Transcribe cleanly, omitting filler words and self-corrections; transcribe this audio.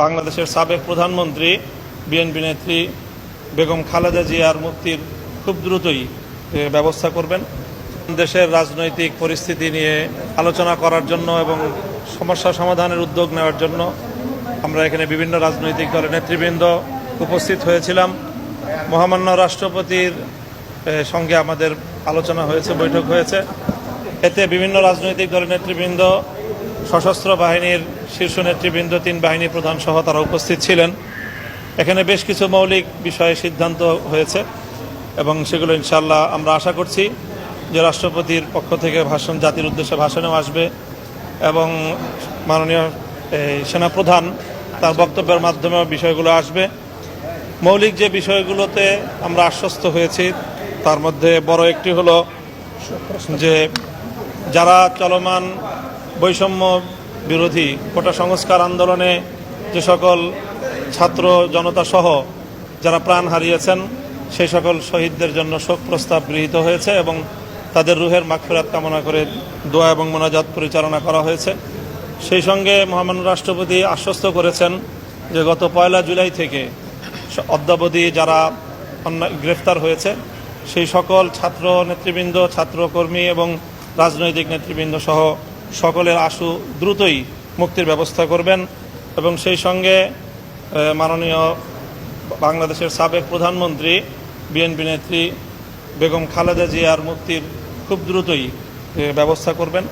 বাংলাদেশের সাবেক প্রধানমন্ত্রী বিএনপি নেত্রী বেগম খালেদা জিয়ার মুক্তির খুব দ্রুতই ব্যবস্থা করবেন। দেশের রাজনৈতিক পরিস্থিতি নিয়ে আলোচনা করার জন্য এবং সমস্যা সমাধানের উদ্যোগ নেওয়ার জন্য আমরা এখানে বিভিন্ন রাজনৈতিক দলের নেতৃবৃন্দ উপস্থিত হয়েছিলাম। মহামান্য রাষ্ট্রপতির সঙ্গে আমাদের আলোচনা হয়েছে, বৈঠক হয়েছে। এতে বিভিন্ন রাজনৈতিক দলের নেতৃবৃন্দ, সশস্ত্র বাহিনীর শীর্ষ নেতৃবৃন্দ, 3 বাহিনী প্রধান সহ তারা উপস্থিত ছিলেন। এখানে বেশ কিছু মৌলিক বিষয়ে সিদ্ধান্ত হয়েছে এবং সেগুলো ইনশাআল্লাহ আমরা আশা করছি যে রাষ্ট্রপতির পক্ষ থেকে ভাষণ, জাতির উদ্দেশ্যে ভাষণেও আসবে এবং মাননীয় সেনাপ্রধান তার বক্তব্যের মাধ্যমেও বিষয়গুলো আসবে। মৌলিক যে বিষয়গুলোতে আমরা আশ্বস্ত হয়েছি তার মধ্যে বড় একটি হলো যে যারা চলমান বৈষম্য বিরোধী কোটা সংস্কার আন্দোলনে যে সকল ছাত্র জনতা সহ যারা প্রাণ হারিয়েছেন সেই সকল শহীদদের জন্য শোক প্রস্তাব গৃহীত হয়েছে এবং তাদের রুহের মাগফিরাত কামনা করে দোয়া এবং মোনাজাত পরিচালনা করা হয়েছে। সেই সঙ্গে মহামান্য রাষ্ট্রপতি আশ্বস্ত করেছেন যে গত 1 জুলাই থেকে অদ্যাবধি যারা গ্রেফতার হয়েছে সেই সকল ছাত্র নেতৃবৃন্দ, ছাত্রকর্মী এবং রাজনৈতিক নেতৃবৃন্দ সহ সকলের আশু দ্রুতই মুক্তির ব্যবস্থা করবেন এবং সেই সঙ্গে মাননীয় বাংলাদেশের সাবেক প্রধানমন্ত্রী বিএনপি নেত্রী বেগম খালেদা জিয়ার মুক্তির খুব দ্রুতই ব্যবস্থা করবেন।